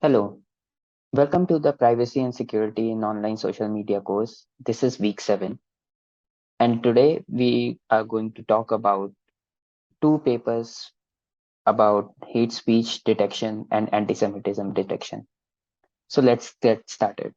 Hello, welcome to the Privacy and Security in Online Social Media course. This is week 7, and today we are going to talk about two papers about hate speech detection and anti-Semitism detection. So let's get started.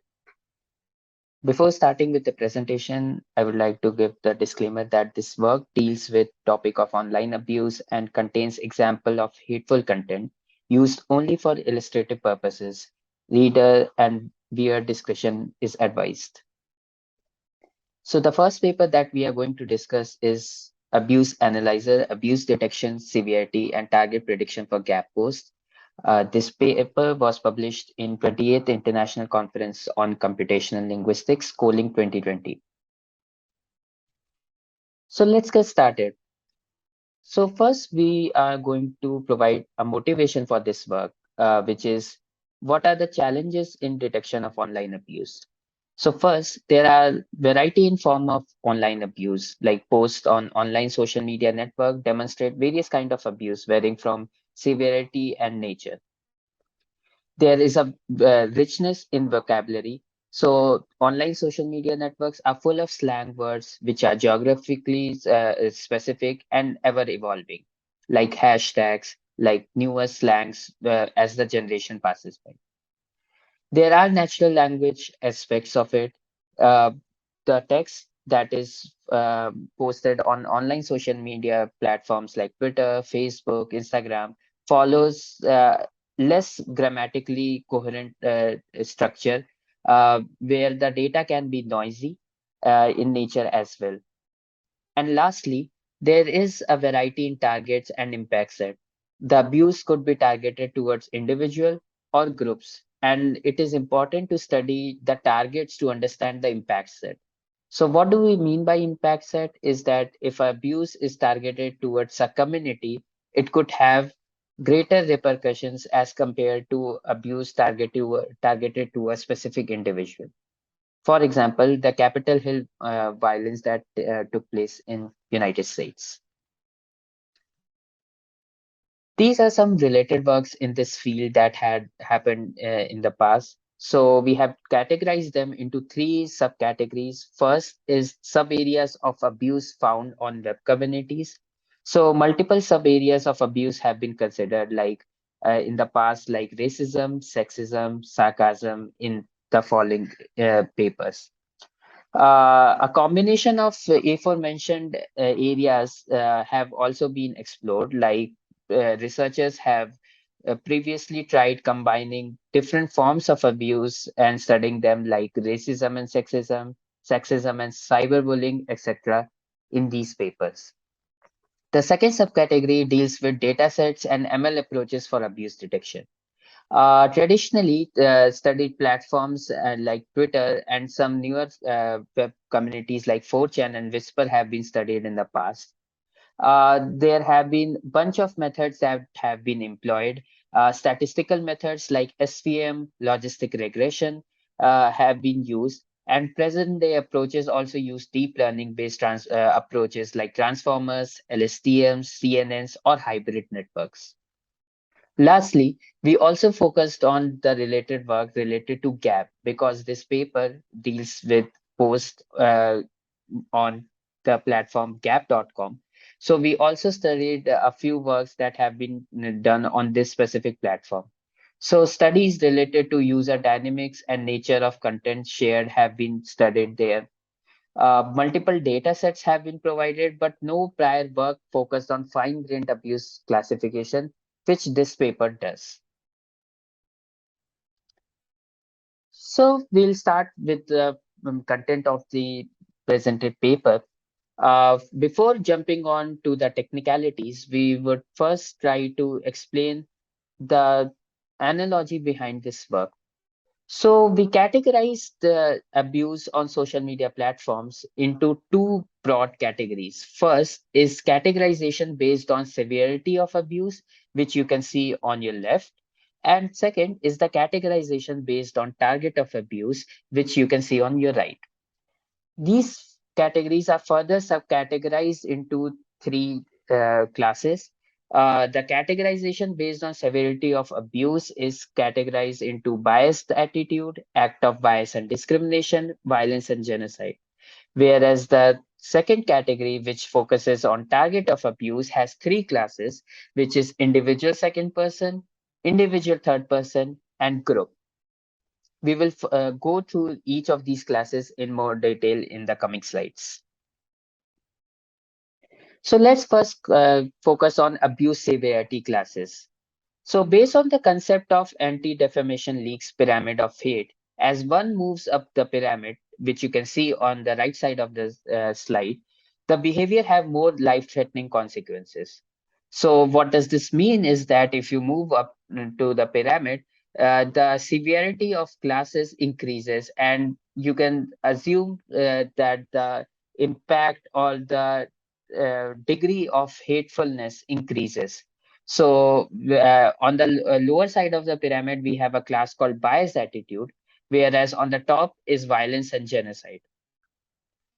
Before starting with the presentation, I would like to give the disclaimer that this work deals with topic of online abuse and contains example of hateful content used only for illustrative purposes. Reader and viewer discretion is advised. So the first paper that we are going to discuss is Abuse Analyzer, Abuse Detection, Severity, and Target Prediction for Gap Posts. This paper was published in 28th International Conference on Computational Linguistics, Calling 2020. So let's get started. So first, we are going to provide a motivation for this work, which is what are the challenges in detection of online abuse? So first, there are variety in form of online abuse, like posts on online social media network demonstrate various kind of abuse, varying from severity and nature. There is a richness in vocabulary. So online social media networks are full of slang words which are geographically specific and ever evolving, like hashtags, like newer slangs as the generation passes by. There are natural language aspects of it. Uh, the text that is posted on online social media platforms like Twitter, Facebook, Instagram follows less grammatically coherent structure, where the data can be noisy in nature as well. And lastly, there is a variety in targets and impact set. The abuse could be targeted towards individual or groups, and it is important to study the targets to understand the impact set. So what do we mean by impact set is that if abuse is targeted towards a community, it could have greater repercussions as compared to abuse targeted to a specific individual. For example, the Capitol Hill violence that took place in United States. These are some related works in this field that had happened in the past. So we have categorized them into three subcategories. First is sub-areas of abuse found on web communities. So multiple sub-areas of abuse have been considered, like in the past, like racism, sexism, sarcasm in the following papers. A combination of aforementioned areas have also been explored, like researchers have previously tried combining different forms of abuse and studying them like racism and sexism and cyberbullying, etc. in these papers. The second subcategory deals with data sets and ML approaches for abuse detection. Traditionally, studied platforms like Twitter and some newer web communities like 4chan and Whisper have been studied in the past. There have been bunch of methods that have been employed. Statistical methods like SVM, logistic regression, have been used, and present-day approaches also use deep learning-based approaches like transformers, LSTMs, CNNs, or hybrid networks. Lastly, we also focused on the related work related to gap because this paper deals with posts on the platform gap.com. So we also studied a few works that have been done on this specific platform. So studies related to user dynamics and nature of content shared have been studied there. Multiple data sets have been provided, but no prior work focused on fine-grained abuse classification, which this paper does. So we'll start with the content of the presented paper. Before jumping on to the technicalities, we would first try to explain the analogy behind this work. So we categorize the abuse on social media platforms into two broad categories. First is categorization based on severity of abuse, which you can see on your left. And second is the categorization based on target of abuse, which you can see on your right. These categories are further subcategorized into three classes. The categorization based on severity of abuse is categorized into biased attitude, act of bias and discrimination, violence, and genocide. Whereas the second category, which focuses on target of abuse, has three classes, which is individual second person, individual third person, and group. We will go through each of these classes in more detail in the coming slides. So let's first focus on abuse severity classes. So based on the concept of Anti-Defamation League's pyramid of hate, as one moves up the pyramid, which you can see on the right side of the slide, the behavior have more life-threatening consequences. So what does this mean is that if you move up to the pyramid, the severity of classes increases, and you can assume that the impact or the degree of hatefulness increases. So on the lower side of the pyramid, we have a class called bias attitude, whereas on the top is violence and genocide.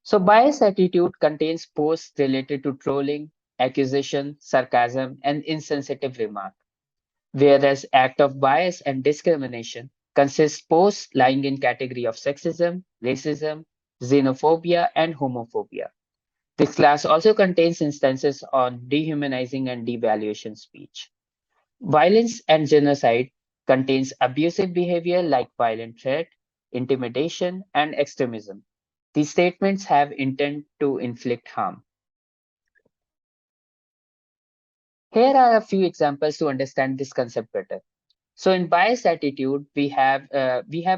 So bias attitude contains posts related to trolling, accusation, sarcasm, and insensitive remark, whereas act of bias and discrimination consists posts lying in category of sexism, racism, xenophobia, and homophobia. This class also contains instances on dehumanizing and devaluation speech. Violence and genocide contains abusive behavior like violent threat, intimidation, and extremism. These statements have intent to inflict harm. Here are a few examples to understand this concept better. So in bias attitude, we have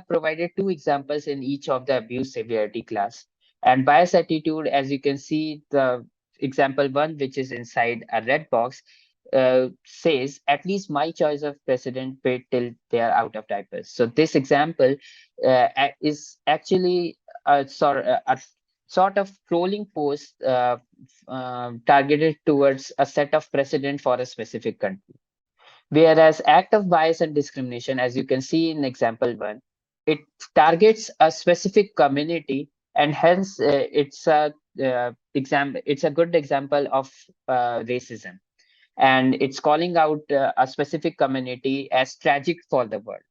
provided two examples in each of the abuse severity class. And bias attitude, as you can see, the example one, which is inside a red box, says at least my choice of president paid till they are out of diapers. So this example is actually a sort of trolling post targeted towards a set of precedent for a specific country. Whereas act of bias and discrimination, as you can see in example one, it targets a specific community, and hence it's a good example of racism, and it's calling out a specific community as tragic for the world.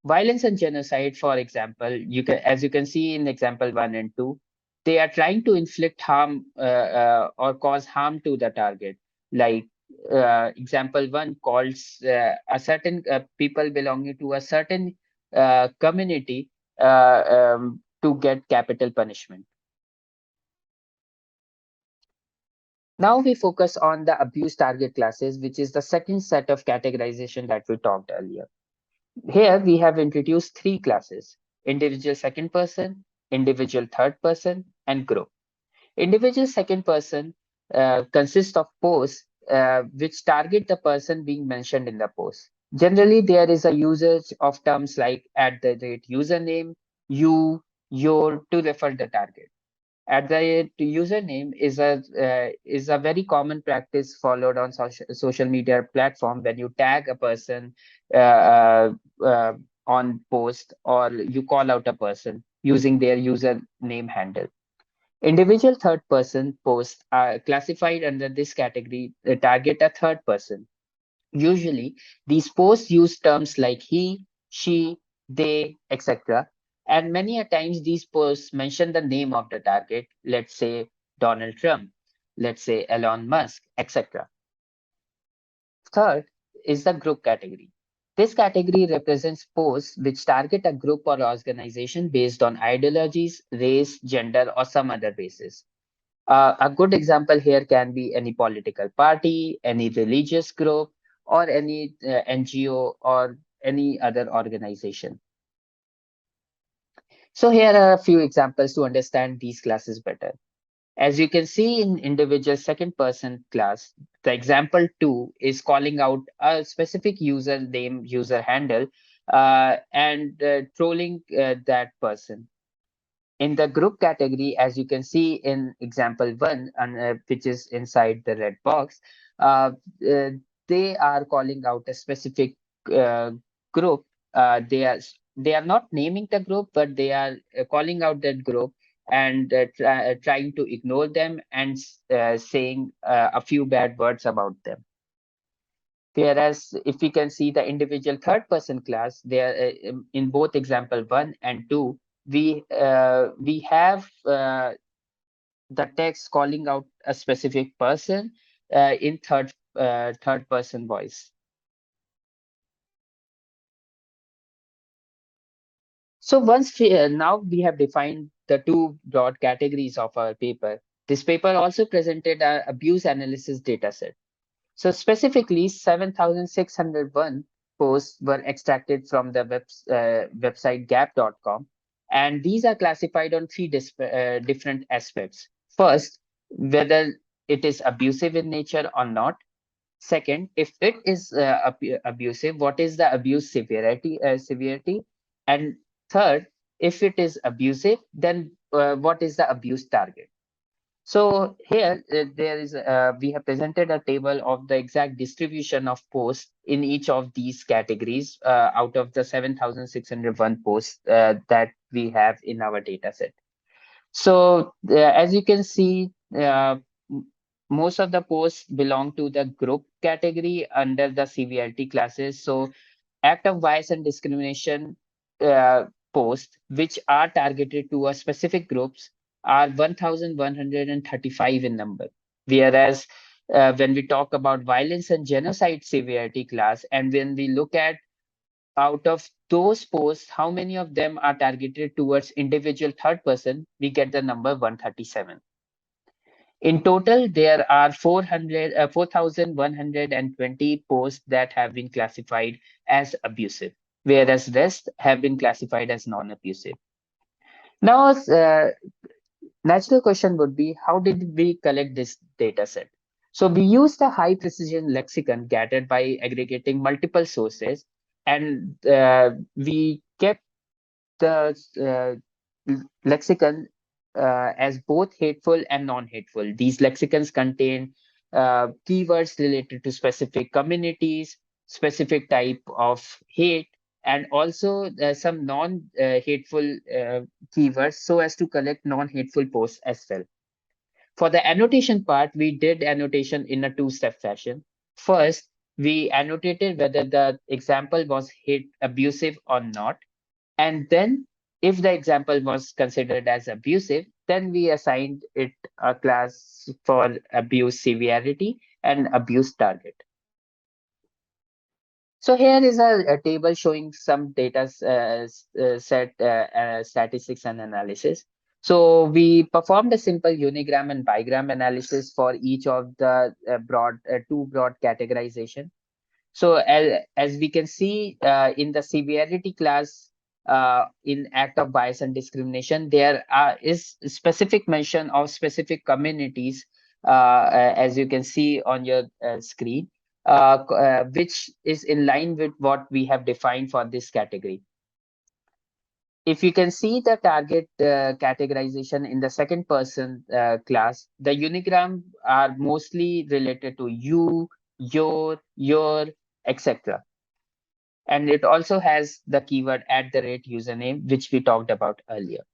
Violence and genocide, for example, as you can see in example one and two, they are trying to inflict harm or cause harm to the target. Like example one calls a certain people belonging to a certain community to get capital punishment. Now we focus on the abuse target classes, which is the second set of categorization that we talked earlier. Here we have introduced three classes: individual second person, individual third person, and group. Individual second person consists of posts which target the person being mentioned in the post. Generally, there is a usage of terms like at the rate username, you, your to refer the target. At the rate username is a very common practice followed on social media platform when you tag a person uh, on post, or you call out a person using their username handle. Individual third person posts are classified under this category, target a third person. Usually, these posts use terms like he, she, they, etc. And many a times these posts mention the name of the target, let's say Donald Trump, let's say Elon Musk, etc. Third is the group category. This category represents posts which target a group or organization based on ideologies, race, gender, or some other basis. A good example here can be any political party, any religious group, or any NGO or any other organization. So here are a few examples to understand these classes better. As you can see in individual second person class, the example two is calling out a specific user name, user handle, and trolling that person. In the group category, as you can see in example one, which is inside the red box, uh, uh, they are calling out a specific uh, group. They are not naming the group, but they are calling out that group and trying to ignore them and saying a few bad words about them. Whereas if we can see the individual third person class, there in both example 1 and 2, we have the text calling out a specific person in third person voice. So now we have defined the two broad categories of our paper. This paper also presented a abuse analysis dataset. So specifically, 7,601 posts were extracted from the website gap.com, and these are classified on three different aspects. First, whether it is abusive in nature or not. Second, if it is abusive, what is the abuse severity? And third, if it is abusive, then what is the abuse target? So here there is we have presented a table of the exact distribution of posts in each of these categories out of the 7,601 posts that we have in our data set. So as you can see, most of the posts belong to the group category under the severity classes. So act of bias and discrimination posts, which are targeted to a specific groups, are 1,135 in number. Whereas when we talk about violence and genocide severity class, and when we look at out of those posts, how many of them are targeted towards individual third person, we get the number 137. In total, there are 4,120 posts that have been classified as abusive, whereas rest have been classified as non-abusive. Now, natural question would be, how did we collect this data set? So we used a high precision lexicon gathered by aggregating multiple sources, and we kept the lexicon as both hateful and non-hateful. These lexicons contain keywords related to specific communities, specific type of hate, and also some non-hateful keywords so as to collect non-hateful posts as well. For the annotation part, we did annotation in a two-step fashion. First, we annotated whether the example was hate abusive or not. And then, if the example was considered as abusive, then we assigned it a class for abuse severity and abuse target. So here is a table showing some data set statistics and analysis. So we performed a simple unigram and bigram analysis for each of the two broad categorization. So as we can see in the severity class, in act of bias and discrimination, there is specific mention of specific communities, as you can see on your screen, which is in line with what we have defined for this category. If you can see the target categorization in the second person class, the unigram are mostly related to you, your, etc. And it also has the keyword @username, which we talked about earlier.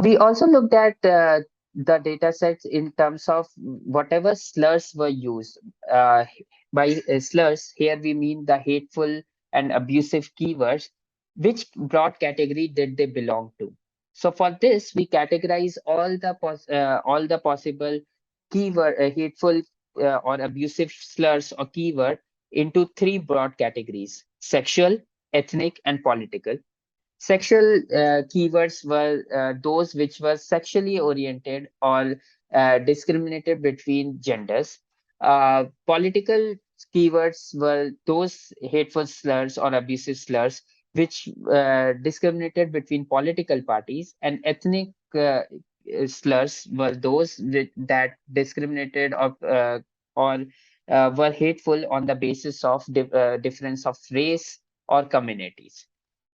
We also looked at the data sets in terms of whatever slurs were used. By slurs, here we mean the hateful and abusive keywords. Which broad category did they belong to? So for this, we categorize all the possible keyword hateful or abusive slurs or keyword into three broad categories: sexual, ethnic, and political. Sexual keywords were those which were sexually oriented or discriminated between genders. Political keywords were those hateful slurs or abusive slurs which discriminated between political parties, and ethnic slurs were those that discriminated or were hateful on the basis of difference of race or communities.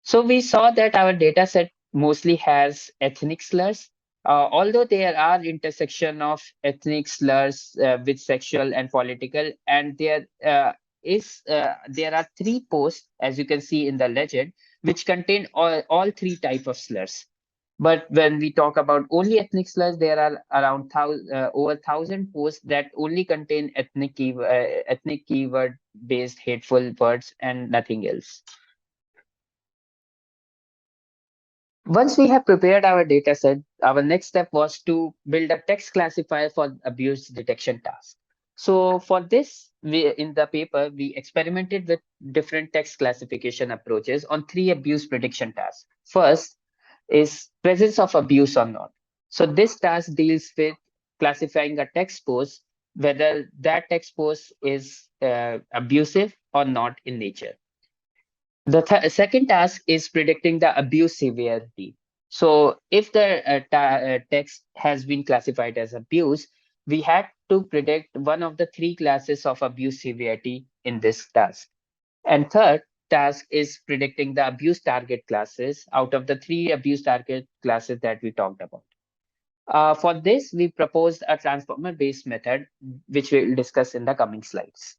So we saw that our data set mostly has ethnic slurs, although there are intersection of ethnic slurs with sexual and political, and there are three posts, as you can see in the legend, which contain all three type of slurs. But when we talk about only ethnic slurs, there are around over 1,000 posts that only contain ethnic keyword based hateful words and nothing else. Once we have prepared our data set, our next step was to build a text classifier for abuse detection task. So for this, in the paper, we experimented with different text classification approaches on three abuse prediction tasks. First is presence of abuse or not. So this task deals with classifying a text post, whether that text post is abusive or not in nature. The second task is predicting the abuse severity. So if the text has been classified as abuse, we had to predict one of the three classes of abuse severity in this task. And third task is predicting the abuse target classes out of the three abuse target classes that we talked about. For this, we proposed a transformer-based method, which we will discuss in the coming slides.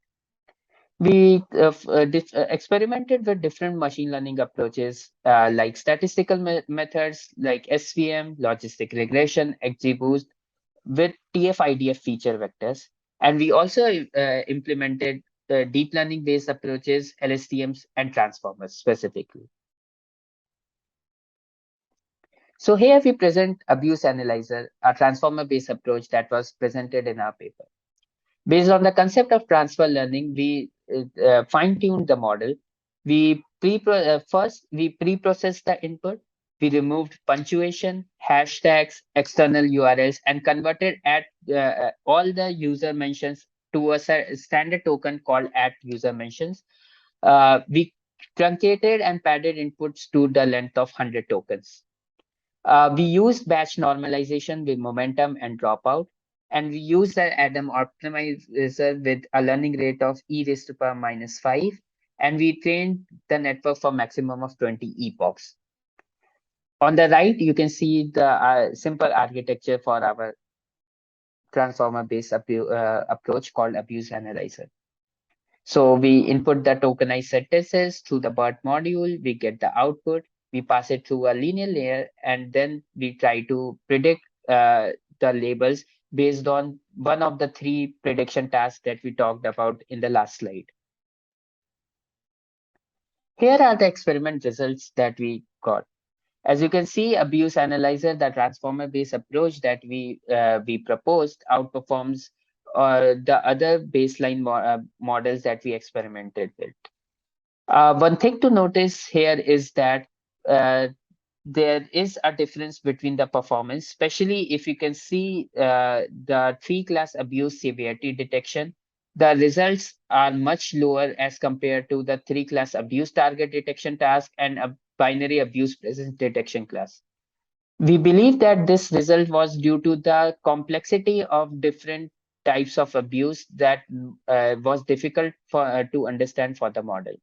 We experimented with different machine learning approaches like statistical methods like SVM, logistic regression, XGBoost with TF-IDF feature vectors. And we also implemented deep learning based approaches, LSTMs, and transformers specifically. So here we present Abuse Analyzer, a transformer based approach that was presented in our paper. Based on the concept of transfer learning, we fine-tuned the model. First, we pre-processed the input. We removed punctuation, hashtags, external URLs, and converted at all the user mentions to a standard token called at user mentions. We truncated and padded inputs to the length of 100 tokens. We used batch normalization with momentum and dropout, and we used the Adam optimizer with a learning rate of e raised to power minus 5, and we trained the network for maximum of 20 epochs. On the right, you can see the simple architecture for our transformer-based approach called Abuse Analyzer. So we input the tokenized sentences through the BERT module, we get the output, we pass it through a linear layer, and then we try to predict the labels based on one of the three prediction tasks that we talked about in the last slide. Here are the experiment results that we got. As you can see, Abuse Analyzer, the transformer-based approach that we proposed, outperforms the other baseline models that we experimented with. One thing to notice here is that uh, there is a difference between the performance, especially if you can see the three-class abuse severity detection. The results are much lower as compared to the three-class abuse target detection task and a binary abuse presence detection class. We believe that this result was due to the complexity of different types of abuse that was difficult to understand for the model.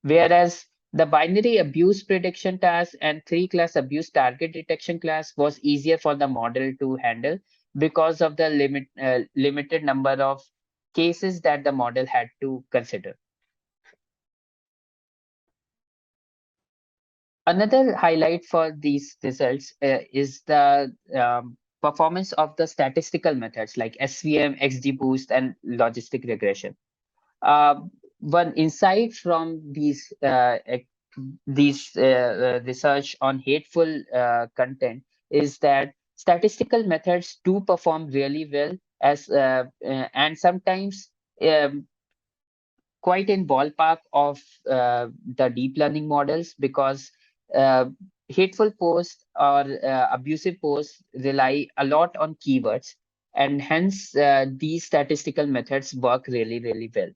Whereas the binary abuse prediction task and three-class abuse target detection class was easier for the model to handle because of the limited number of cases that the model had to consider. Another highlight for these results is the performance of the statistical methods like SVM, XGBoost, and logistic regression. Uh, One insight from these research on hateful content is that statistical methods do perform really well and sometimes um, quite in ballpark of the deep learning models because uh, hateful posts or abusive posts rely a lot on keywords, and hence these statistical methods work really well.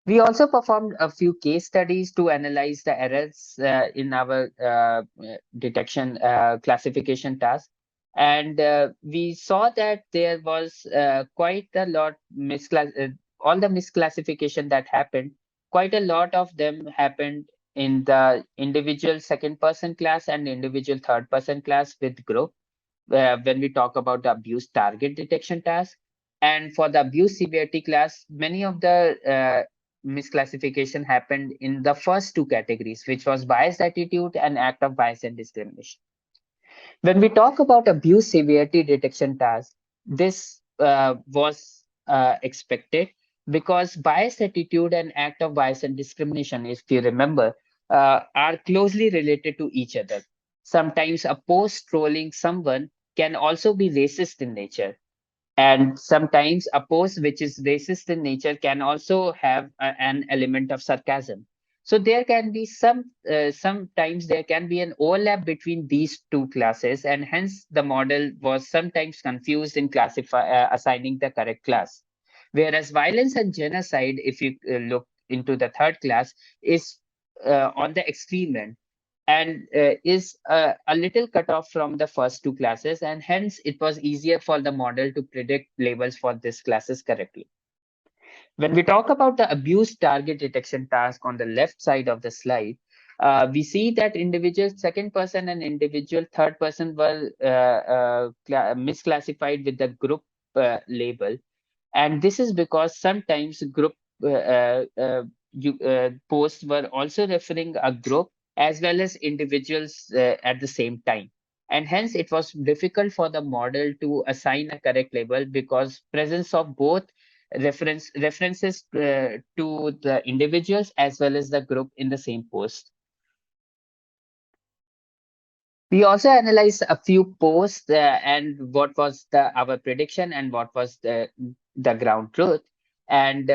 We also performed a few case studies to analyze the errors in our detection classification task. And we saw that there was quite a lot all the misclassification that happened, quite a lot of them happened in the individual second person class and individual third person class with group when we talk about the abuse target detection task. And for the abuse severity class, many of the misclassification happened in the first two categories, which was biased attitude and act of bias and discrimination. When we talk about abuse severity detection task, this was expected because bias attitude and act of bias and discrimination, if you remember, are closely related to each other. Sometimes a post trolling someone can also be racist in nature, and sometimes a post which is racist in nature can also have an element of sarcasm. So there can be sometimes there can be an overlap between these two classes, and hence the model was sometimes confused in assigning the correct class. Whereas violence and genocide, if you look into the third class, is on the extreme end, and is a little cut off from the first two classes, and hence it was easier for the model to predict labels for these classes correctly. When we talk about the abuse target detection task on the left side of the slide, we see that individual second person and individual third person were misclassified with the group label, and this is because sometimes group posts were also referring a group as well as individuals at the same time, and hence it was difficult for the model to assign a correct label because presence of both references to the individuals as well as the group in the same post. We also analyzed a few posts and what was our prediction and what was the ground truth. And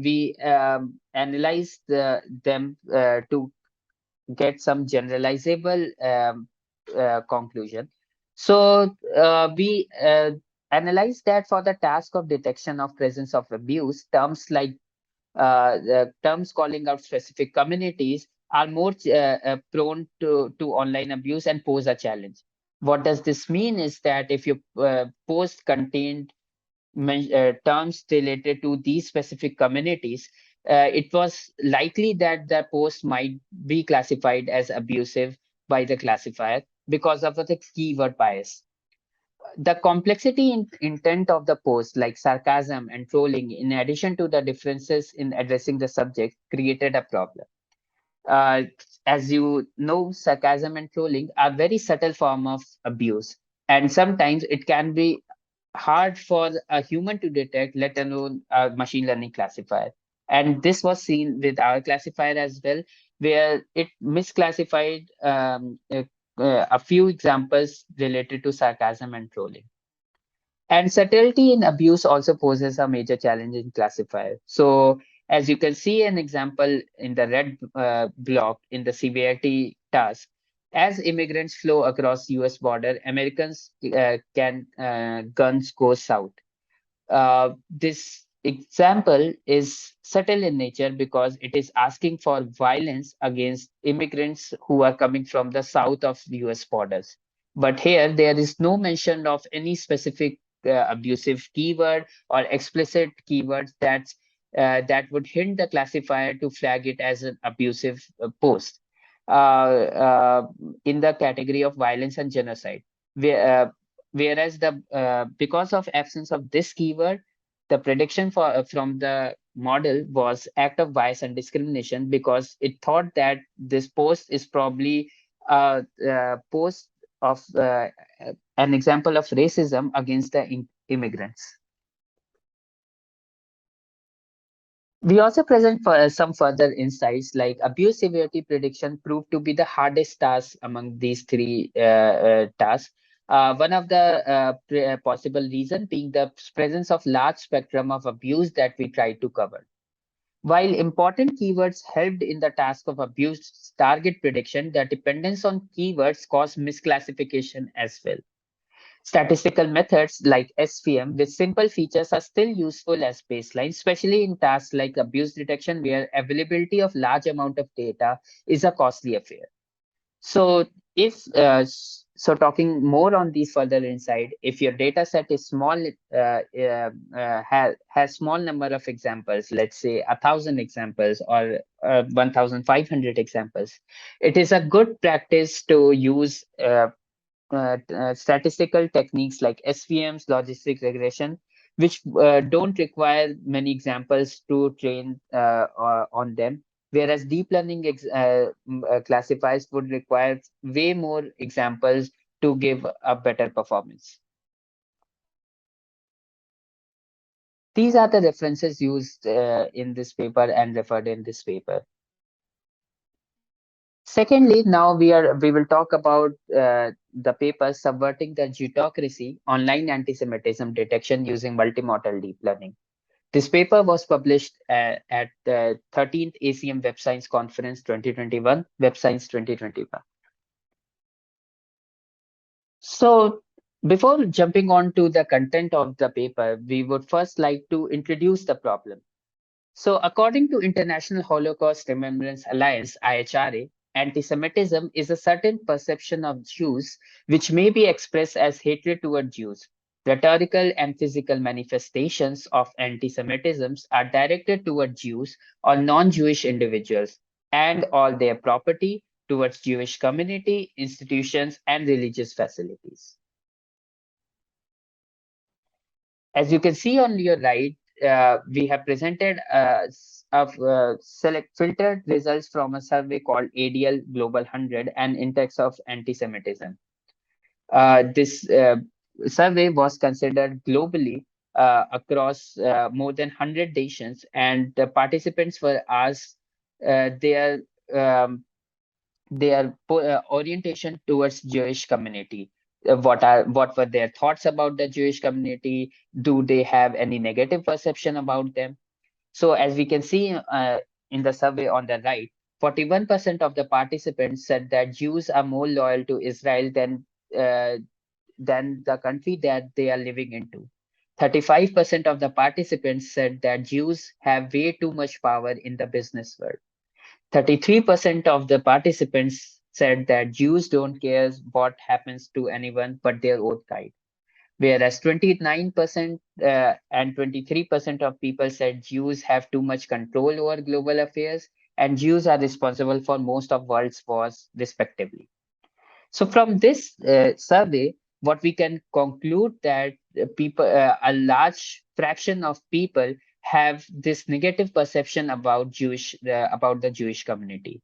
we analyzed them to get some generalizable conclusion. So we analyzed that for the task of detection of presence of abuse, terms like the terms calling out specific communities are more prone to online abuse and pose a challenge. What does this mean is that if your post contained terms related to these specific communities, it was likely that the post might be classified as abusive by the classifier because of the keyword bias. The complexity in intent of the post, like sarcasm and trolling, in addition to the differences in addressing the subject, created a problem. Uh, as you know, sarcasm and trolling are very subtle form of abuse, and sometimes it can be hard for a human to detect, let alone a machine learning classifier. And this was seen with our classifier as well, where it misclassified a few examples related to sarcasm and trolling. And subtlety in abuse also poses a major challenge in classifier. So as you can see an example in the red block in the severity task, as immigrants flow across US border, Americans can guns go south. This example is subtle in nature because it is asking for violence against immigrants who are coming from the south of US borders. But here, there is no mention of any specific abusive keyword or explicit keywords that would hint the classifier to flag it as an abusive post in the category of violence and genocide. Where, whereas the because of absence of this keyword, the prediction from the model was act of bias and discrimination because it thought that this post is probably a post of an example of racism against the immigrants. We also present for some further insights like abuse severity prediction proved to be the hardest task among these three tasks. One of the possible reason being the presence of large spectrum of abuse that we tried to cover. While important keywords helped in the task of abuse target prediction, the dependence on keywords caused misclassification as well. Statistical methods like SVM with simple features are still useful as baseline, especially in tasks like abuse detection where availability of large amount of data is a costly affair. So if talking more on these further insight, if your data set is small, has small number of examples, let's say 1,000 examples or 1,500 examples, it is a good practice to use statistical techniques like SVMs, logistic regression, which don't require many examples to train on them, whereas deep learning classifiers would require way more examples to give a better performance. These are the references used in this paper and referred in this paper. Secondly, now we will talk about the paper subverting the Geotocracy, online anti-Semitism detection using multimodal deep learning. This paper was published at the 13th ACM Web Science Conference 2021, Web Science 2021. So before jumping on to the content of the paper, we would first like to introduce the problem. So, according to International Holocaust Remembrance Alliance, IHRA, anti-Semitism is a certain perception of Jews which may be expressed as hatred toward Jews. Rhetorical and physical manifestations of anti-Semitism are directed toward Jews or non-Jewish individuals and all their property towards Jewish community, institutions, and religious facilities. As you can see on your right, we have presented select filtered results from a survey called ADL Global 100 and Index of Anti-Semitism. This survey was considered globally across more than 100 nations, and the participants were asked their orientation towards Jewish community. What were their thoughts about the Jewish community? Do they have any negative perception about them? So as we can see in the survey on the right, 41% of the participants said that Jews are more loyal to Israel uh, than the country that they are living into. 35% of the participants said that Jews have way too much power in the business world. 33% of the participants said that Jews don't care what happens to anyone but their own kind, whereas 29% and 23% of people said Jews have too much control over global affairs and Jews are responsible for most of world's wars, respectively. So from this survey, what we can conclude that a large fraction of people have this negative perception about about the Jewish community.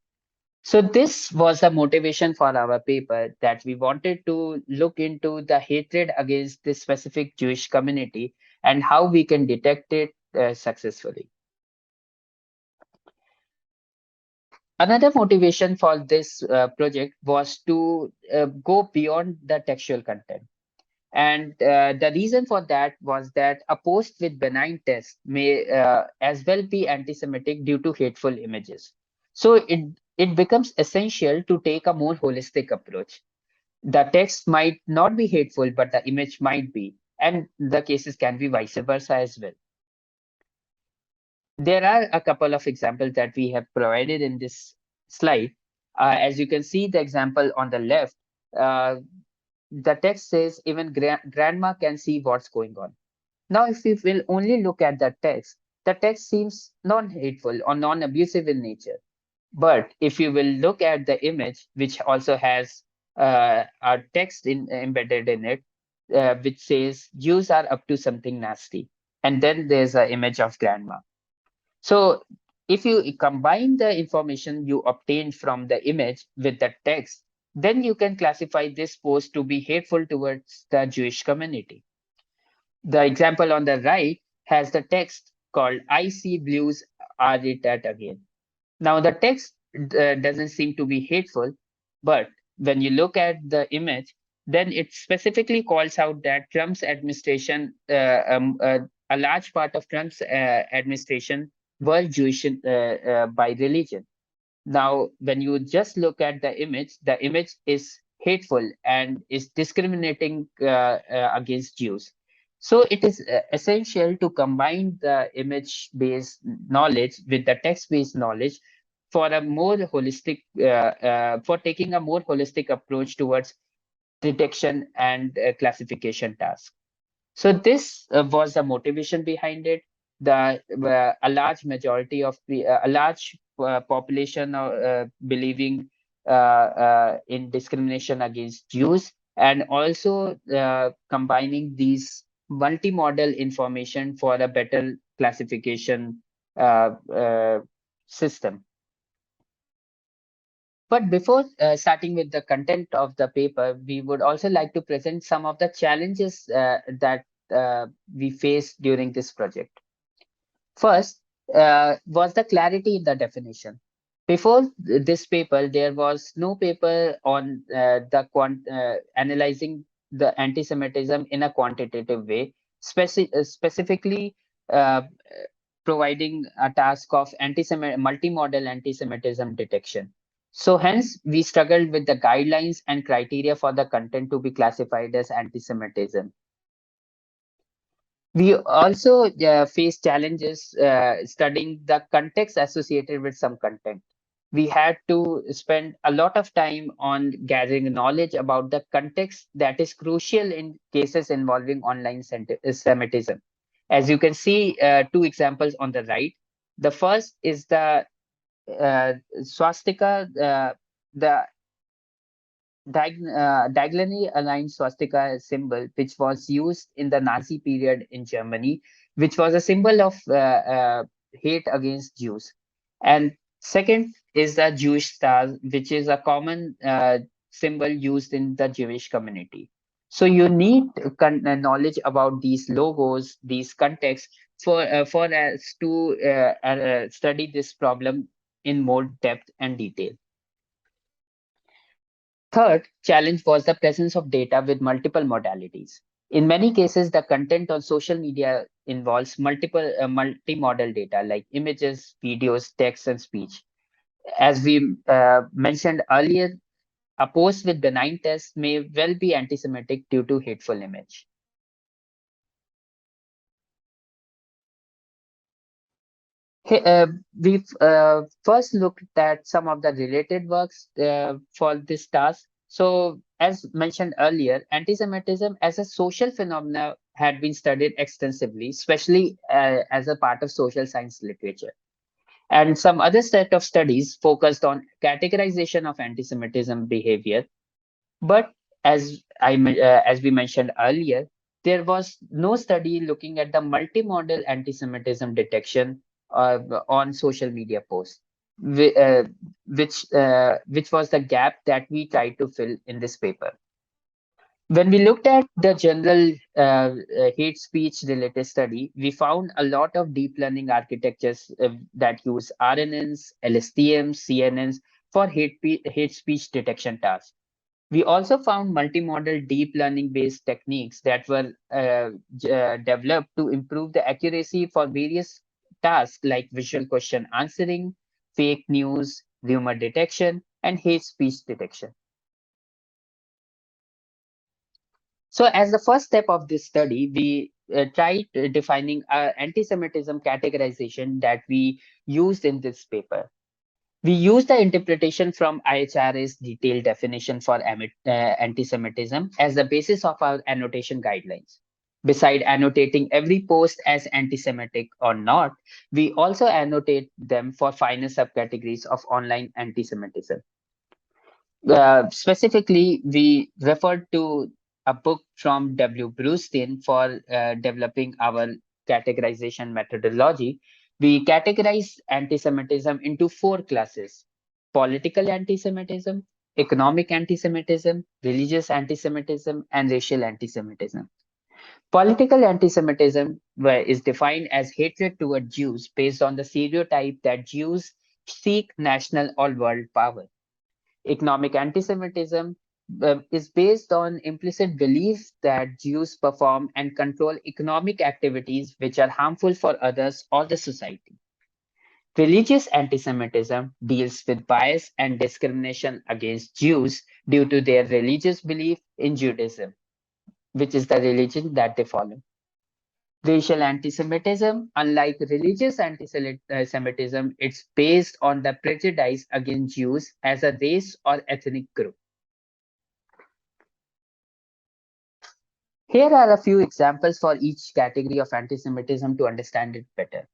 So this was the motivation for our paper, that we wanted to look into the hatred against this specific Jewish community and how we can detect it successfully. Another motivation for this project was to go beyond the textual content. And the reason for that was that a post with benign text may as well be anti-Semitic due to hateful images. So it becomes essential to take a more holistic approach. The text might not be hateful, but the image might be, and the cases can be vice versa as well. There are a couple of examples that we have provided in this slide. As you can see, the example on the left, uh, the text says even grandma can see what's going on. Now, if we will only look at the text seems non-hateful or non-abusive in nature. But if you will look at the image, which also has a text embedded in it, which says Jews are up to something nasty, and then there's an image of grandma. So if you combine the information you obtained from the image with the text, then you can classify this post to be hateful towards the Jewish community. The example on the right has the text called I see blues are it at again. Now, the text doesn't seem to be hateful, but when you look at the image, then it specifically calls out that Trump's administration, a large part of Trump's administration were Jewish by religion. Now, when you just look at the image is hateful and is discriminating against Jews. So it is essential to combine the image-based knowledge with the text-based knowledge for a more holistic, for taking a more holistic approach towards detection and classification tasks. So this was the motivation behind it. A large majority of a large population believing in discrimination against Jews, and also combining these multimodal information for a better classification uh, uh, system. But before starting with the content of the paper, we would also like to present some of the challenges that we faced during this project. First was the clarity in the definition. Before this paper, there was no paper on analyzing the anti-Semitism in a quantitative way, specifically uh, providing a task of multimodal anti-Semitism detection. So hence, we struggled with the guidelines and criteria for the content to be classified as anti-Semitism. We also face challenges studying the context associated with some content. We had to spend a lot of time on gathering knowledge about the context that is crucial in cases involving online Semitism. As you can see, two examples on the right. The first is the swastika, the diagonally aligned swastika symbol, which was used in the Nazi period in Germany, which was a symbol of hate against Jews. And second is the Jewish star, which is a common symbol used in the Jewish community. So you need knowledge about these logos, these contexts, for us to study this problem in more depth and detail. Third challenge was the presence of data with multiple modalities. In many cases, the content on social media involves multiple multimodal data like images, videos, text, and speech. As we mentioned earlier, a post with benign text may well be anti-Semitic due to hateful image. We've first looked at some of the related works for this task. So, as mentioned earlier, anti-Semitism as a social phenomena had been studied extensively, especially as a part of social science literature. And some other set of studies focused on categorization of anti-Semitism behavior. But as we mentioned earlier, there was no study looking at the multimodal anti-Semitism detection on social media posts, which was the gap that we tried to fill in this paper. When we looked at the general hate speech related study, we found a lot of deep learning architectures that use RNNs, LSTMs, CNNs for hate speech detection tasks. We also found multimodal deep learning based techniques that were developed to improve the accuracy for various tasks like visual question answering, fake news, rumor detection, and hate speech detection. So, as the first step of this study, we tried defining anti Semitism categorization that we used in this paper. We use the interpretation from IHRA's detailed definition for anti-Semitism as the basis of our annotation guidelines. Beside annotating every post as anti-Semitic or not, we also annotate them for finer subcategories of online anti-Semitism. Specifically, we referred to a book from W. Brustein for developing our categorization methodology. We categorize anti-Semitism into four classes: political anti-Semitism, economic anti-Semitism, religious anti-Semitism, and racial anti-Semitism. Political anti-Semitism is defined as hatred toward Jews based on the stereotype that Jews seek national or world power. Economic anti-Semitism is based on implicit belief that Jews perform and control economic activities which are harmful for others or the society. Religious anti-Semitism deals with bias and discrimination against Jews due to their religious belief in Judaism, which is the religion that they follow. Racial anti-Semitism, unlike religious anti-Semitism, it's based on the prejudice against Jews as a race or ethnic group. Here are a few examples for each category of anti-Semitism to understand it better.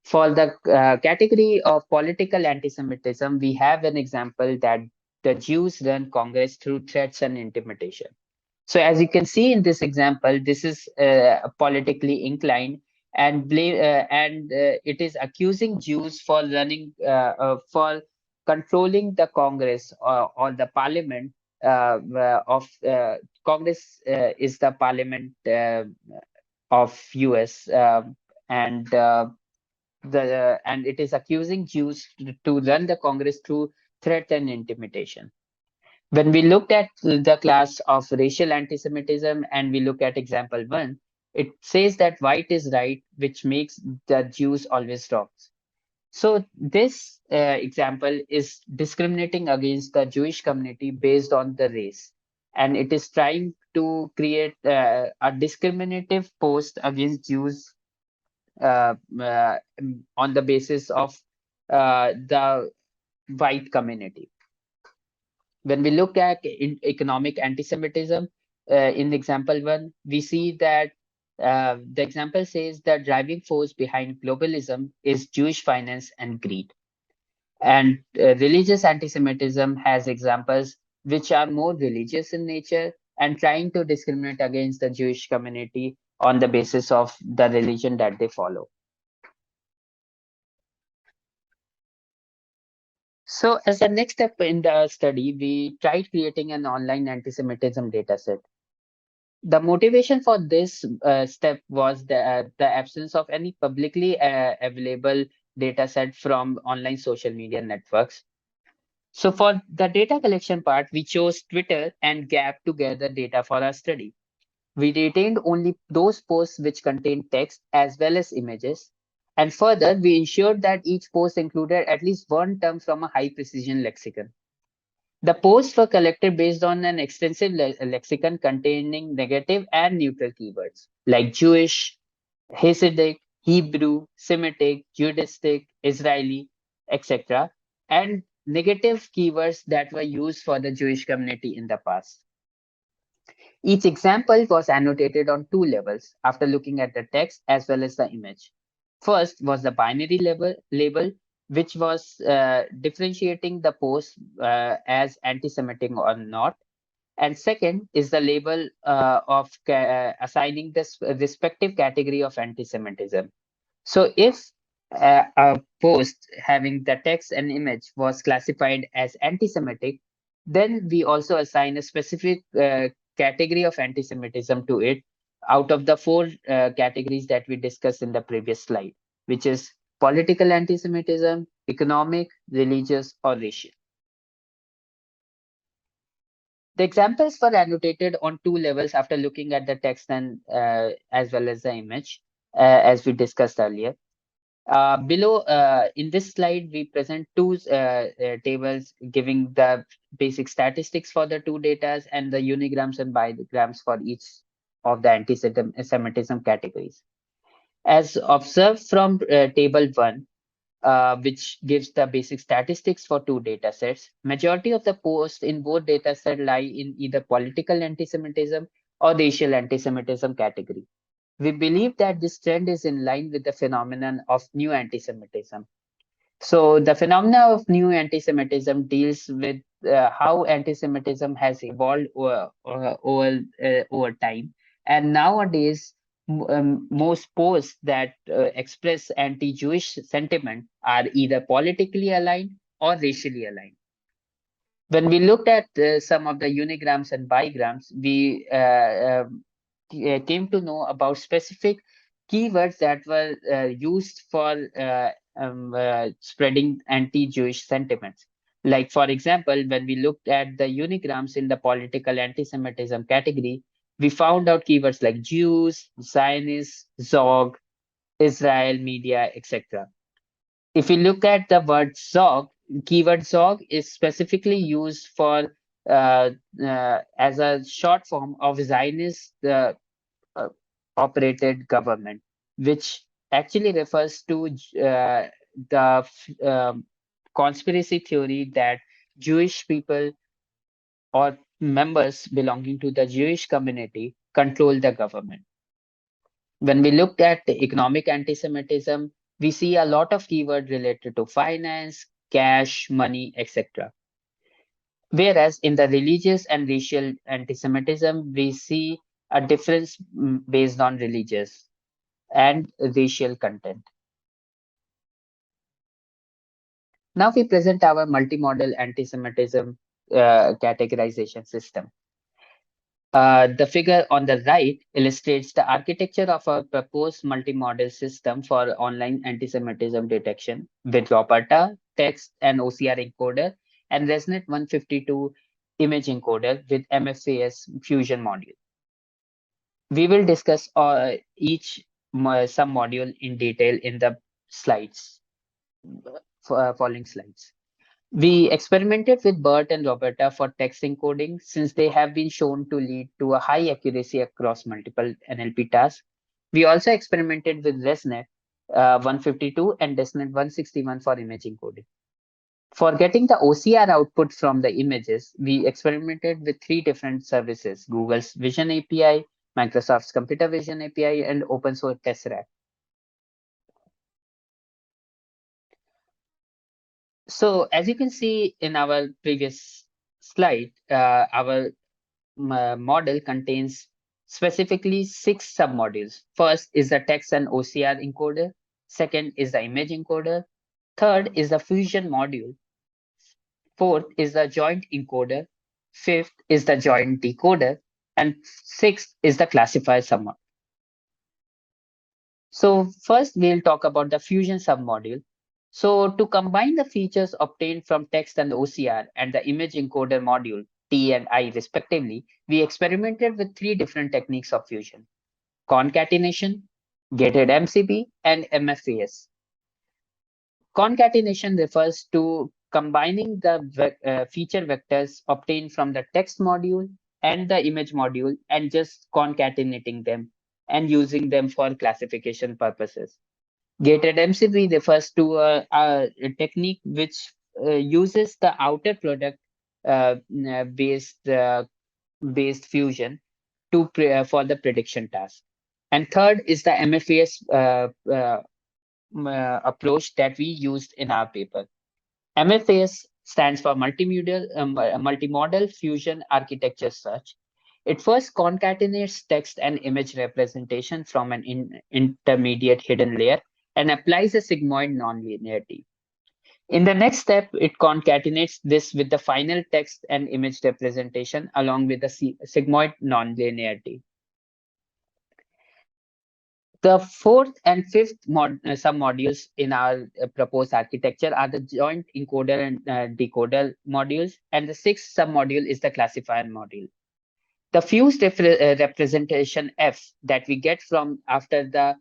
For the category of political anti-Semitism, we have an example that the Jews run Congress through threats and intimidation. So as you can see in this example, this is politically inclined and it is accusing Jews for for controlling the Congress or the Parliament of Congress is the Parliament of US and the and it is accusing Jews to run the Congress through threat and intimidation. When we looked at the class of racial anti-Semitism and we look at example one, it says that white is right, which makes the Jews always wrong. So this example is discriminating against the Jewish community based on the race, and it is trying to create a discriminative post against Jews on the basis of the white community. When we look at economic anti-Semitism, in example one, we see that the example says the driving force behind globalism is Jewish finance and greed. And religious anti-Semitism has examples which are more religious in nature and trying to discriminate against the Jewish community on the basis of the religion that they follow. So, as a next step in the study, we tried creating an online anti-Semitism dataset. The motivation for this step was the absence of any publicly available data set from online social media networks. So for the data collection part, we chose Twitter and Gap to gather data for our study. We retained only those posts which contained text as well as images. And further, we ensured that each post included at least one term from a high precision lexicon. The posts were collected based on an extensive lexicon containing negative and neutral keywords like Jewish, Hasidic, Hebrew, Semitic, Judaistic, Israeli, etc., and negative keywords that were used for the Jewish community in the past. Each example was annotated on two levels after looking at the text as well as the image. First was the binary label, which was differentiating the post as anti-Semitic or not. And second is the label of assigning this respective category of anti-Semitism. So if a post having the text and image was classified as anti-Semitic, then we also assign a specific category of anti-Semitism to it out of the four categories that we discussed in the previous slide, which is political anti-Semitism, economic, religious, or racial. The examples were annotated on two levels after looking at the text and as well as the image, as we discussed earlier. Below, in this slide, we present two tables giving the basic statistics for the two datas and the unigrams and bigrams for each of the anti-Semitism categories. As observed from table 1, which gives the basic statistics for two data sets. Majority of the posts in both data sets lie in either political anti-Semitism or racial anti-Semitism category. We believe that this trend is in line with the phenomenon of new anti-Semitism. So the phenomena of new anti-Semitism deals with how anti-Semitism has evolved over time. And nowadays, most posts that express anti-Jewish sentiment are either politically aligned or racially aligned. When we looked at some of the unigrams and bigrams, we came to know about specific keywords that were used for spreading anti-Jewish sentiments. Like, for example, when we looked at the unigrams in the political anti-Semitism category, we found out keywords like Jews, Zionists, Zog, Israel, media, etc. If you look at the word Zog, keyword Zog is specifically used for as a short form of Zionist uh, operated government, which actually refers to the conspiracy theory that Jewish people or members belonging to the Jewish community control the government. When we looked at the economic anti-Semitism, we see a lot of keyword related to finance, cash, money, etc. Whereas in the religious and racial antisemitism, we see a difference based on religious and racial content. Now we present our multimodal antisemitism categorization system. The figure on the right illustrates the architecture of a proposed multimodal system for online antisemitism detection with Roberta, text and OCR encoder, and ResNet 152 image encoder with MFAS fusion module. We will discuss each some module in detail in the slides, following slides. We experimented with BERT and Roberta for text encoding since they have been shown to lead to a high accuracy across multiple NLP tasks. We also experimented with ResNet 152 and DesNet 161 for image encoding. For getting the OCR output from the images, we experimented with three different services: Google's Vision API, Microsoft's Computer Vision API, and open source Tesseract. So as you can see in our previous slide, our model contains specifically six submodules. First is the text and OCR encoder. Second is the image encoder. Third is the fusion module. Fourth is the joint encoder. Fifth is the joint decoder. And sixth is the classifier submodule. So first we'll talk about the fusion submodule. So to combine the features obtained from text and OCR and the image encoder module, T and I respectively, we experimented with three different techniques of fusion: concatenation, gated MCP, and MFAS. Concatenation refers to combining the feature vectors obtained from the text module and the image module and just concatenating them and using them for classification purposes. Gated MCP refers to a technique which uses the outer product based fusion to for the prediction task. And third is the MFAS approach that we used in our paper. MFAS stands for multimodal fusion architecture search. It first concatenates text and image representation from an intermediate hidden layer and applies a sigmoid nonlinearity. In the next step, it concatenates this with the final text and image representation along with the sigmoid nonlinearity. The fourth and fifth submodules in our proposed architecture are the joint encoder and decoder modules, and the sixth submodule is the classifier module. The fused representation F that we get from after the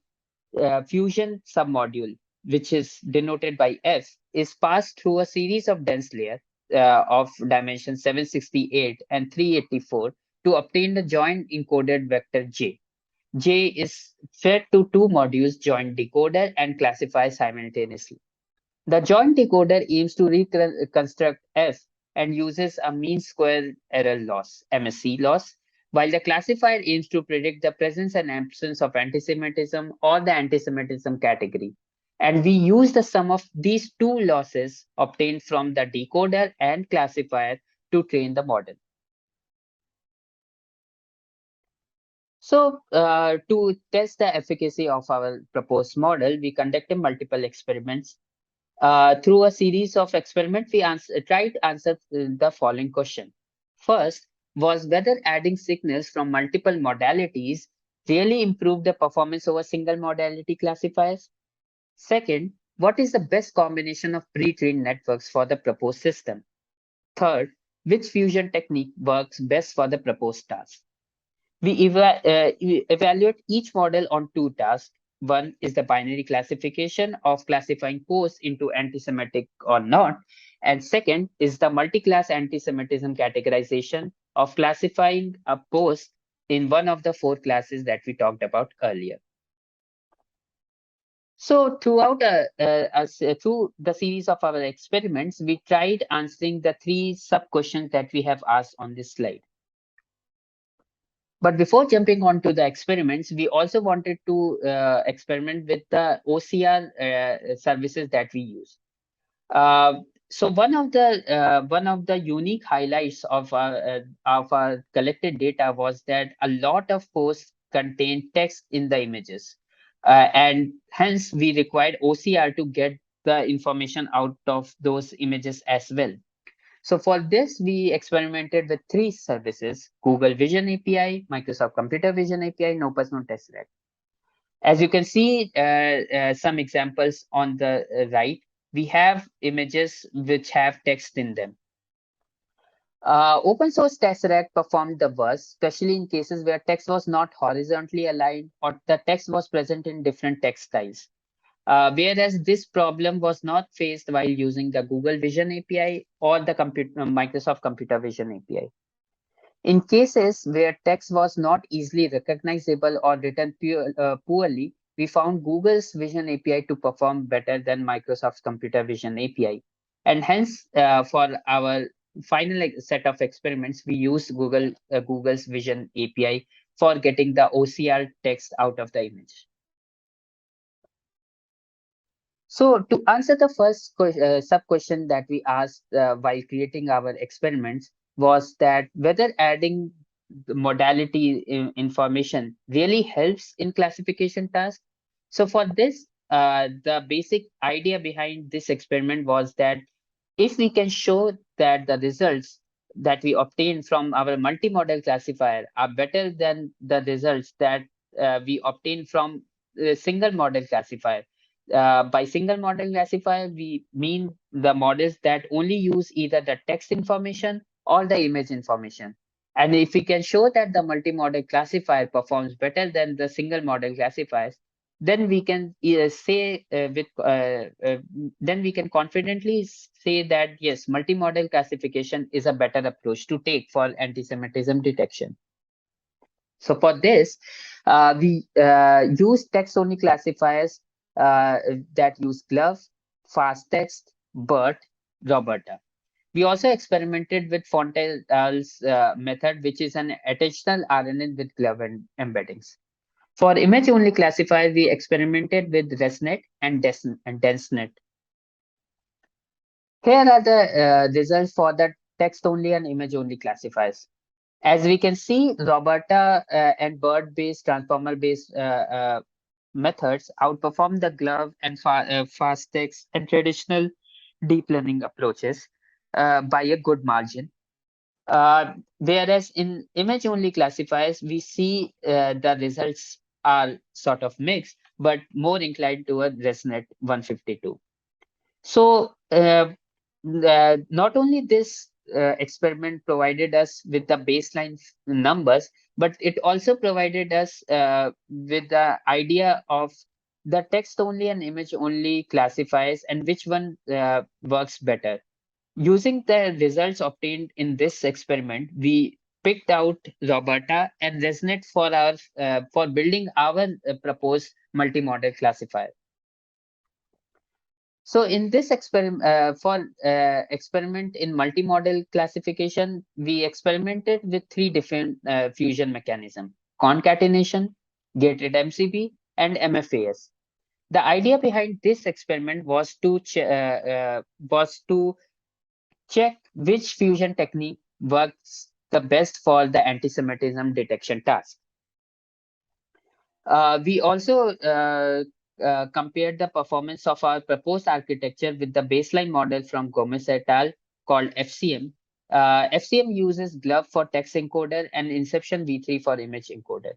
fusion submodule, which is denoted by F, is passed through a series of dense layers of dimension 768 and 384 to obtain the joint encoded vector J. J is fed to two modules, joint decoder and classifier simultaneously. The joint decoder aims to reconstruct F and uses a mean square error loss, MSE loss, while the classifier aims to predict the presence and absence of antisemitism or the antisemitism category. And we use the sum of these two losses obtained from the decoder and classifier to train the model. So to test the efficacy of our proposed model, we conducted multiple experiments. Through a series of experiments, we tried to answer the following question. First, was whether adding signals from multiple modalities really improved the performance over single modality classifiers? Second, what is the best combination of pre-trained networks for the proposed system? Third, which fusion technique works best for the proposed task? We evaluate each model on two tasks. One is the binary classification of classifying posts into anti-Semitic or not. And second is the multi-class anti-Semitism categorization of classifying a post in one of the four classes that we talked about earlier. So through the series of our experiments, we tried answering the three sub-questions that we have asked on this slide. But before jumping on to the experiments, we also wanted to experiment with the OCR services that we use. So one of the unique highlights of our collected data was that a lot of posts contained text in the images, and hence we required OCR to get the information out of those images as well. So for this, we experimented with three services: Google Vision API, Microsoft Computer Vision API, and OpenSnow TestRec. As you can see, some examples on the right, we have images which have text in them. Open source TestRec performed the worst, especially in cases where text was not horizontally aligned or the text was present in different text styles. Whereas this problem was not faced while using the Google Vision API or the Microsoft Computer Vision API. In cases where text was not easily recognizable or written poorly, we found Google's Vision API to perform better than Microsoft's Computer Vision API. And hence, for our final set of experiments, we used Google's Vision API for getting the OCR text out of the image. So to answer the first sub question that we asked while creating our experiments was that whether adding the modality information really helps in classification tasks. So for this, the basic idea behind this experiment was that if we can show that the results that we obtain from our multimodal classifier are better than the results that we obtain from a single model classifier. By single model classifier, we mean the models that only use either the text information or the image information. And if we can show that the multimodal classifier performs better than the single model classifiers, then we can say then we can confidently say that yes, multimodal classification is a better approach to take for anti-Semitism detection. So for this, we use text-only classifiers that use glove, fast text, BERT, Roberta. We also experimented with Fontenelle's method, which is an attentional RNN with glove embeddings. For image-only classifier, we experimented with ResNet and DenseNet. Here are the results for the text-only and image-only classifiers. As we can see, Roberta and BERT-based transformer-based methods outperform the glove and fast text and traditional deep learning approaches by a good margin. Whereas in image-only classifiers, we see the results are sort of mixed, but more inclined toward ResNet 152. So not only this experiment provided us with the baseline numbers, but it also provided us with the idea of the text-only and image-only classifiers and which one works better. Using the results obtained in this experiment, we picked out Roberta and ResNet for our for building our proposed multimodal classifier. So in this experiment, experiment in multimodal classification, we experimented with three different fusion mechanisms: concatenation, gated MCP, and MFAS. The idea behind this experiment was to check which fusion technique works the best for the anti-Semitism detection task. We also compared the performance of our proposed architecture with the baseline model from Gomez et al. Called FCM. FCM uses GLOVE for text encoder and Inception V3 for image encoder.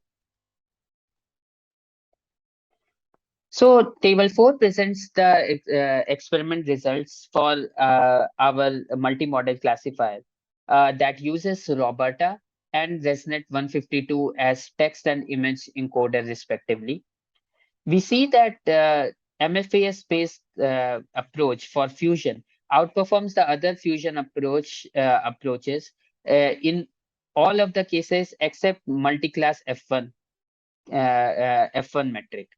So table 4 presents the experiment results for our multimodal classifier that uses Roberta and ResNet 152 as text and image encoder respectively. We see that MFAS-based approach for fusion outperforms the other fusion approaches in all of the cases except multi-class F1 metric.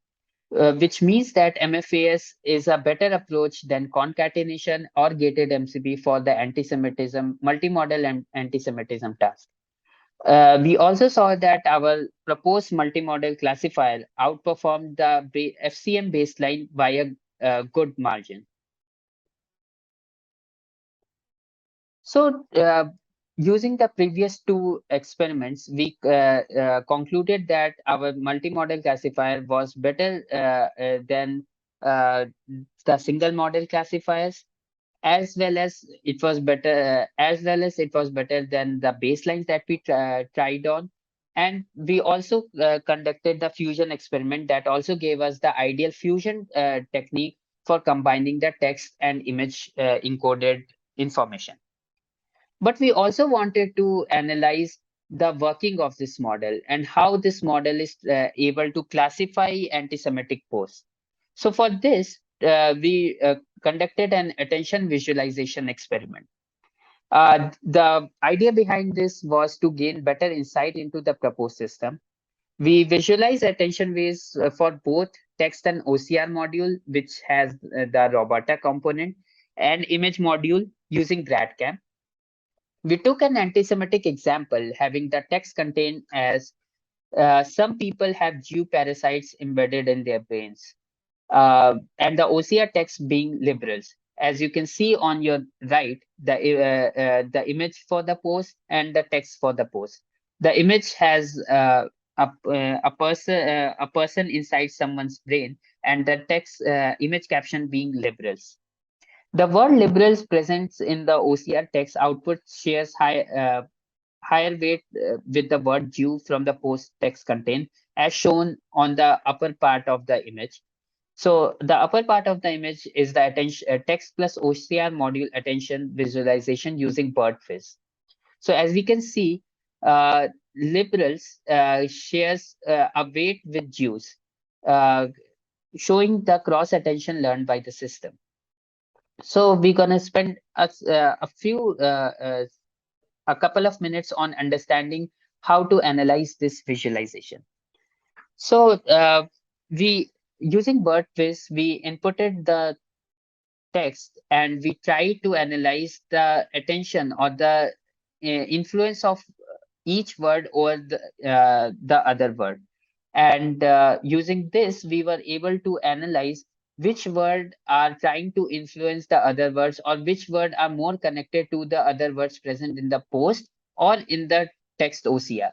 Which means that MFAS is a better approach than concatenation or gated MCP for the anti-Semitism, multimodal and anti-Semitism task. We also saw that our proposed multimodal classifier outperformed the FCM baseline by a good margin. So, using the previous two experiments, we concluded that our multi-model classifier was better than uh, the single model classifiers, as well as it was better, than the baselines that we tried on. And we also conducted the fusion experiment that also gave us the ideal fusion technique for combining the text and image encoded information. But we also wanted to analyze the working of this model and how this model is able to classify anti-Semitic posts. So for this, we conducted an attention visualization experiment. The idea behind this was to gain better insight into the proposed system. We visualize attention waves for both text and OCR module, which has the Robota component, and image module using GradCam. We took an anti-Semitic example having the text contain as some people have Jew parasites embedded in their brains, and the OCR text being liberals. As you can see on your right, the image for the post and the text for the post. The image has a person inside someone's brain, and the text image caption being liberals. The word liberals presents in the OCR text output shares higher weight with the word Jew from the post text content, as shown on the upper part of the image. So the upper part of the image is the attention text plus OCR module attention visualization using bird face. So as we can see, liberals shares a weight with Jews, uh, showing the cross attention learned by the system. So we're gonna spend a couple of minutes on understanding how to analyze this visualization. So we using BirdFish, we inputted the text and we try to analyze the attention or the influence of each word over the other word. And using this, we were able to analyze which word are trying to influence the other words or which word are more connected to the other words present in the post or in the text OCR.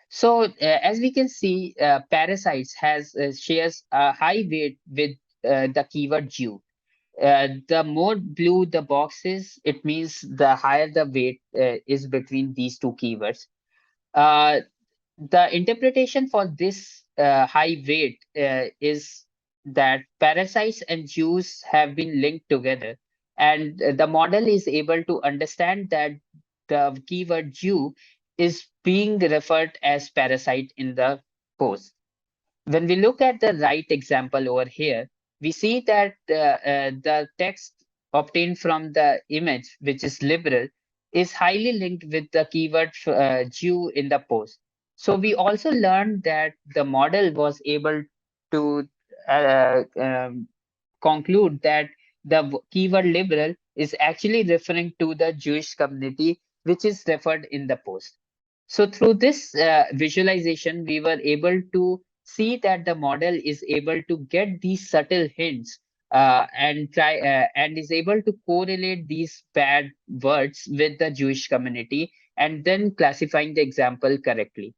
So as we can see, parasites has shares a high weight with the keyword Jew. The more blue the box is, it means the higher the weight is between these two keywords. Uh, the interpretation for this high weight is that parasites and Jews have been linked together, and the model is able to understand that the keyword Jew is being referred as parasite in the post. When we look at the right example over here, we see that the text obtained from the image, which is liberal, is highly linked with the keyword Jew in the post. So we also learned that the model was able to conclude that the keyword liberal is actually referring to the Jewish community, which is referred in the post. So through this visualization, we were able to see that the model is able to get these subtle hints and is able to correlate these bad words with the Jewish community and then classifying the example correctly.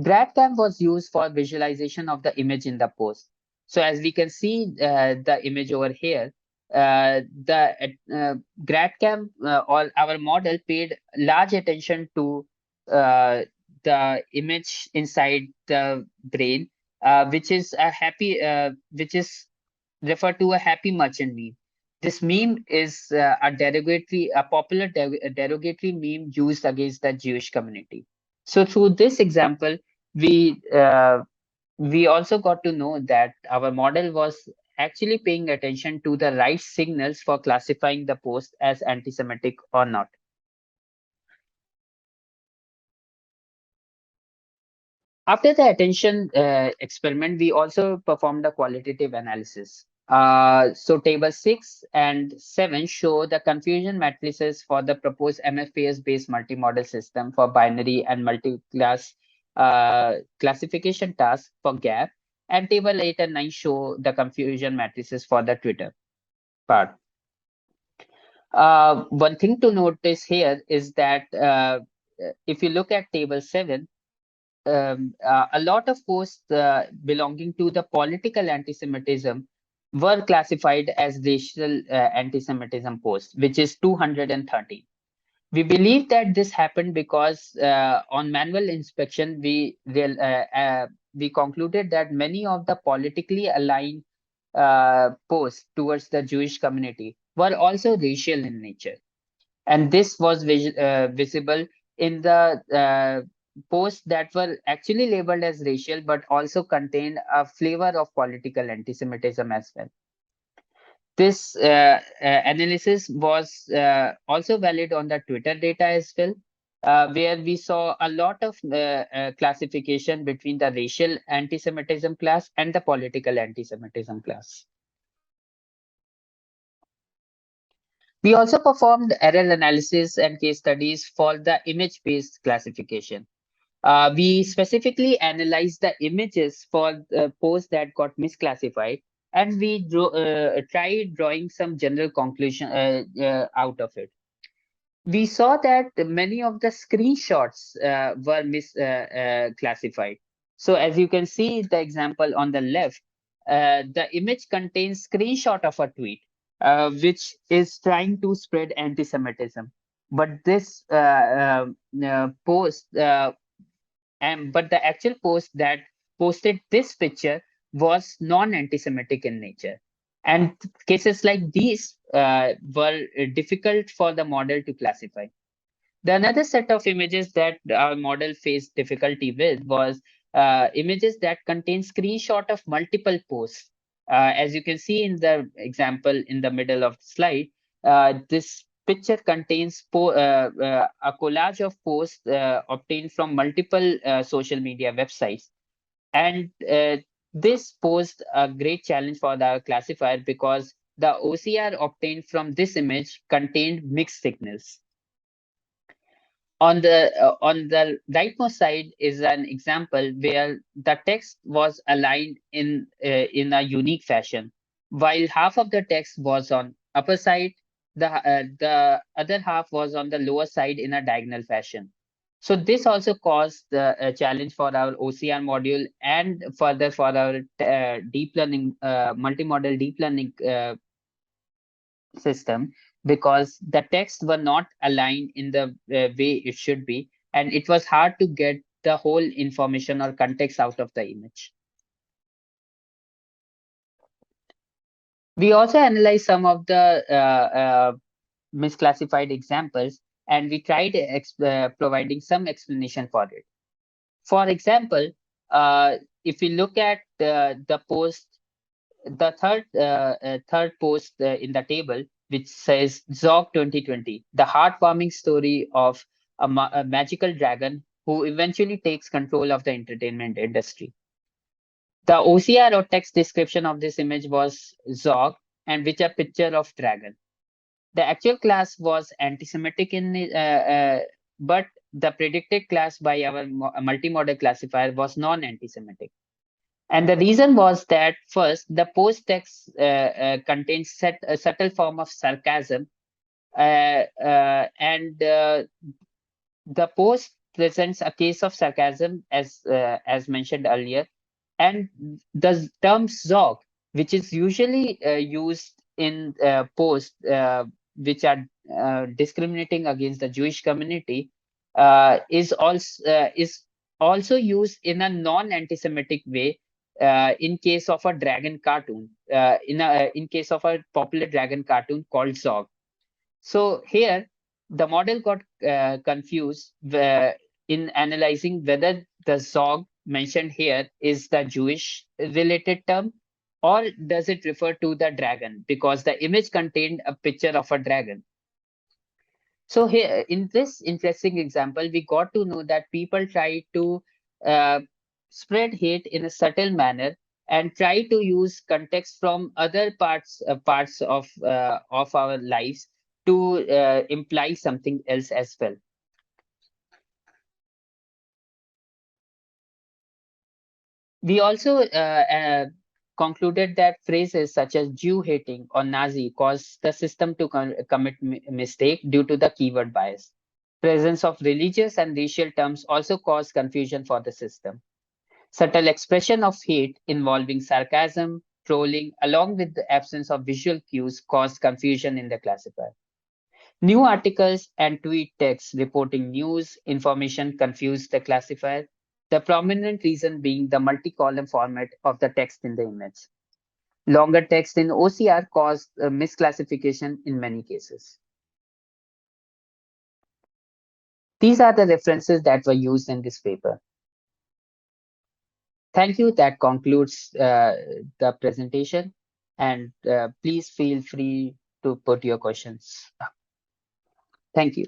GradCam was used for visualization of the image in the post. So as we can see the image over here, the GradCam or our model paid large attention to uh, the image inside the brain, which is referred to a happy merchant meme. This meme is a popular derogatory meme used against the Jewish community. So through this example, we uh, we also got to know that our model was actually paying attention to the right signals for classifying the post as anti-Semitic or not. After the attention experiment, we also performed a qualitative analysis. So table 6 and 7 show the confusion matrices for the proposed MFPS-based multi-model system for binary and multi-class classification task for GAP, and table 8 and 9 show the confusion matrices for the Twitter part. One thing to notice here is that if you look at table 7, a lot of posts belonging to the political anti-Semitism were classified as racial anti-Semitism posts, which is 230. We believe that this happened because on manual inspection, we concluded that many of the politically aligned posts towards the Jewish community were also racial in nature, and this was visible in the posts that were actually labeled as racial, but also contained a flavor of political anti-Semitism as well. This analysis was also valid on the Twitter data as well, where we saw a lot of classification between the racial anti-Semitism class and the political anti-Semitism class. We also performed error analysis and case studies for the image-based classification. We specifically analyzed the images for the posts that got misclassified, and we tried drawing some general conclusion out of it. We saw that many of the screenshots were misclassified. So as you can see the example on the left, the image contains screenshot of a tweet, which is trying to spread anti-Semitism. But this post but the actual post that posted this picture was non-anti-Semitic in nature. And cases like these were difficult for the model to classify. The another set of images that our model faced difficulty with was images that contain screenshot of multiple posts. As you can see in the example in the middle of the slide, this picture contains a collage of posts obtained from multiple social media websites. And this posed a great challenge for the classifier because the OCR obtained from this image contained mixed signals. On the rightmost side is an example where the text was aligned in a unique fashion. While half of the text was on upper side, the other half was on the lower side in a diagonal fashion. So this also caused a challenge for our OCR module and further for our deep learning multimodal deep learning system, because the text were not aligned in the way it should be, and it was hard to get the whole information or context out of the image. We also analyzed some of the misclassified examples, and we tried providing some explanation for it. For example, if we look at the post, the third post in the table, which says Zog 2020, the heartwarming story of a magical dragon who eventually takes control of the entertainment industry. The OCR or text description of this image was Zog, and which a picture of dragon. The actual class was anti-Semitic but the predicted class by our multimodal classifier was non-anti-Semitic. And the reason was that first, the post text contains a subtle form of sarcasm, and the post presents a case of sarcasm, as mentioned earlier, and the term "zog," which is usually used in posts which are discriminating against the Jewish community, is also used in a non-anti-Semitic way in case of a dragon cartoon, in case of a popular dragon cartoon called Zog. So here, the model got confused in analyzing whether the Zog mentioned here is the Jewish related term, or does it refer to the dragon, because the image contained a picture of a dragon. So here, in this interesting example, we got to know that people try to uh, spread hate in a subtle manner and try to use context from other parts of our lives to imply something else as well. We also concluded that phrases such as Jew hating or Nazi caused the system to commit mistake due to the keyword bias. Presence of religious and racial terms also caused confusion for the system. Subtle expression of hate involving sarcasm, trolling, along with the absence of visual cues caused confusion in the classifier. New articles and tweet texts reporting news information confused the classifier, the prominent reason being the multi-column format of the text in the image. Longer text in OCR caused misclassification in many cases. These are the references that were used in this paper. Thank you. That concludes the presentation. And please feel free to put your questions. Thank you.